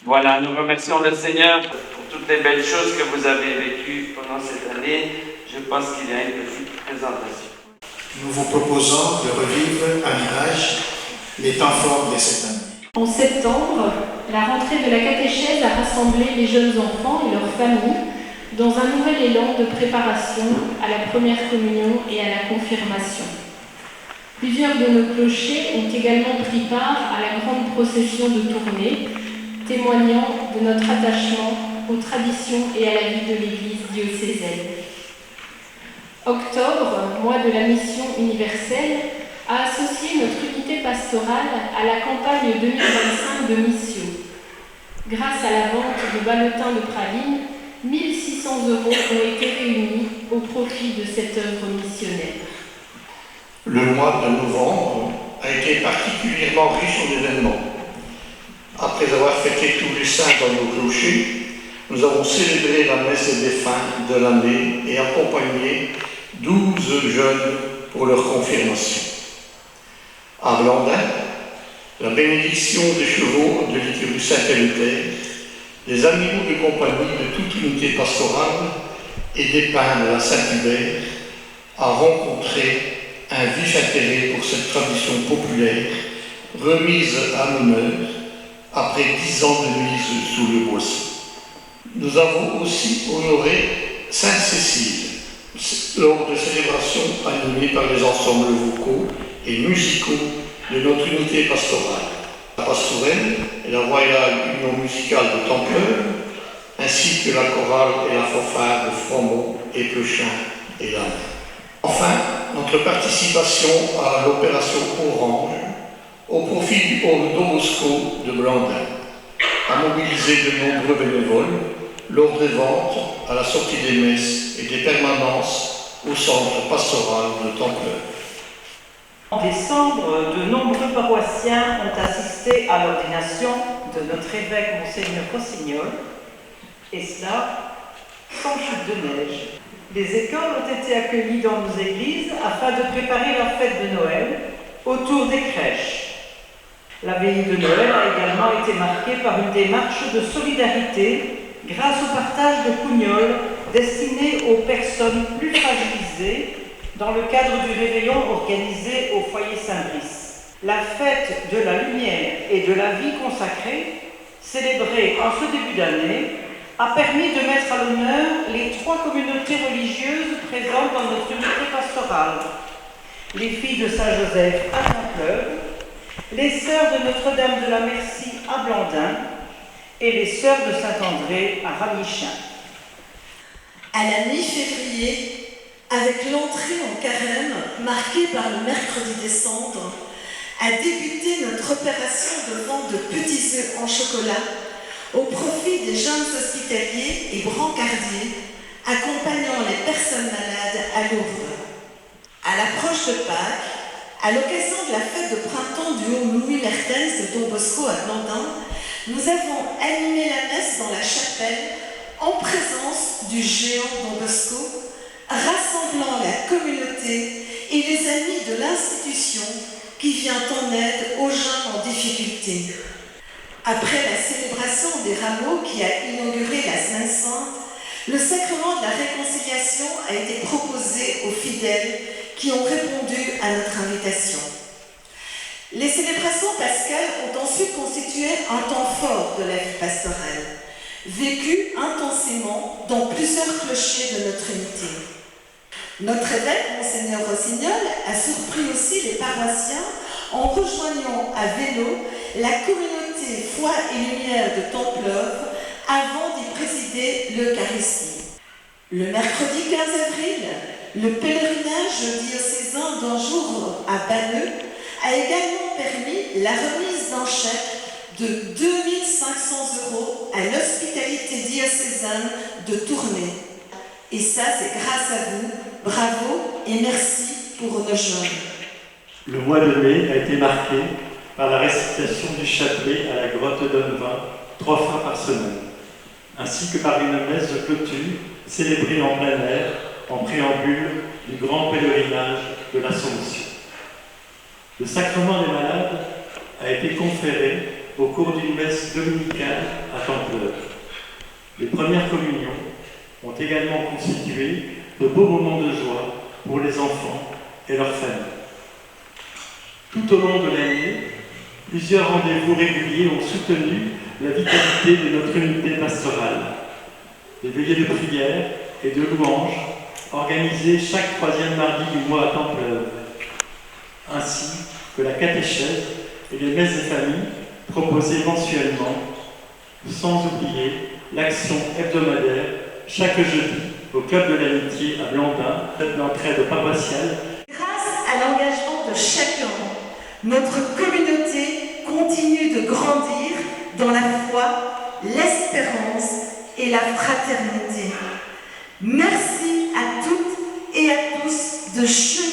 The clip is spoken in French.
Voilà, nous remercions le Seigneur pour toutes les belles choses que vous avez vécues pendant cette année. Je pense qu'il y a une petite présentation. Nous vous proposons de revivre à l'image les temps forts de cette année. En septembre, la rentrée de la catéchèse a rassemblé les jeunes enfants et leurs familles dans un nouvel élan de préparation à la première communion et à la confirmation. Plusieurs de nos clochers ont également pris part à la grande procession de tournée, témoignant de notre attachement aux traditions et à la vie de l'Église diocésaine. Octobre, mois de la mission universelle, a associé notre unité pastorale à la campagne 2025 de Missio. Grâce à la vente de balletins de pralines, 1 600 € ont été réunis au profit de cette œuvre missionnaire. Le mois de novembre a été particulièrement riche en événements. Après avoir fêté tous les saints dans nos clochers, nous avons célébré la messe des défunts de l'année et accompagné 12 jeunes pour leur confirmation. À Blandin, la bénédiction des chevaux de l'Icurus Saint-Eleuthère, des animaux de compagnie de toute unité pastorale et des pains de la Saint-Hubert a rencontré un vif intérêt pour cette tradition populaire remise à l'honneur après 10 ans de mise sous le boisseau. Nous avons aussi honoré Sainte-Cécile lors de célébrations animées par les ensembles vocaux et musicaux de notre unité pastorale, la Pastourelle et la Royale Union Musicale de Templeur, ainsi que la chorale et la fanfare de Froment et Plechin et Lannes. Enfin, notre participation à l'opération Orange au profit du pôle Don Bosco de Blandin a mobilisé de nombreux bénévoles lors des ventes, à la sortie des messes et des permanences au centre pastoral de Templeur. En décembre, de nombreux paroissiens ont assisté à l'ordination de notre évêque Monseigneur Rossignol, et cela sans chute de neige. Les écoles ont été accueillies dans nos églises afin de préparer la fête de Noël autour des crèches. La veillée de Noël a également été marquée par une démarche de solidarité grâce au partage de cougnols destinés aux personnes plus fragilisées dans le cadre du réveillon organisé au foyer Saint-Brice. La fête de la lumière et de la vie consacrée, célébrée en ce début d'année, a permis de mettre à l'honneur les 3 communautés religieuses présentes dans notre unité pastorale. Les filles de Saint-Joseph à Templeuve, les sœurs de Notre-Dame de la Merci à Blandin et les sœurs de Saint-André à Ramichin. À la mi-février, avec l'entrée en carême marquée par le mercredi des cendres, a débuté notre opération de vente de petits œufs en chocolat au profit des jeunes hospitaliers et brancardiers accompagnant les personnes malades à Lourdes. À l'approche de Pâques, à l'occasion de la fête de printemps du Haut Louis Mertens de Don Bosco à Blandin, nous avons animé la messe dans la chapelle en présence du géant Don Bosco, rassemblant la communauté et les amis de l'institution qui vient en aide aux jeunes en difficulté. Après la célébration des rameaux qui a inauguré la Semaine Sainte, le sacrement de la réconciliation a été proposé aux fidèles qui ont répondu à notre invitation. Les célébrations pascales ont ensuite constitué un temps fort de la vie pastorale, vécu intensément dans plusieurs clochers de notre unité. Notre évêque, Monseigneur Rossignol, a surpris aussi les paroissiens en rejoignant à vélo la communauté Foi et Lumière de Templeuve avant d'y présider l'Eucharistie. Le mercredi 15 avril, le pèlerinage diocésain d'un jour à Banneux a également permis la remise d'un chèque de 2 500 € à l'hospitalité diocésaine de Tournai. Et ça, c'est grâce à vous. Bravo et merci pour nos jeunes. Le mois de mai a été marqué par la récitation du chapelet à la grotte d'Onnevin 3 fois par semaine, ainsi que par une messe de clôture célébrée en plein air en préambule du grand pèlerinage de l'Assomption. Le sacrement des malades a été conféré au cours d'une messe dominicale à Les premières communions ont également constitué de beaux moments de joie pour les enfants et leurs familles. Tout au long de l'année, plusieurs rendez-vous réguliers ont soutenu la vitalité de notre unité pastorale. Des veillées de prière et de louanges organisées chaque troisième mardi du mois à Templeuve, ainsi que la catéchèse et les messes des familles proposées mensuellement, sans oublier l'action hebdomadaire chaque jeudi au Club de l'Amitié à Blandin, tête d'entraide paroissiale. Grâce à l'engagement de chacun, notre communauté continue de grandir dans la foi, l'espérance et la fraternité. Merci à toutes et à tous de cheminer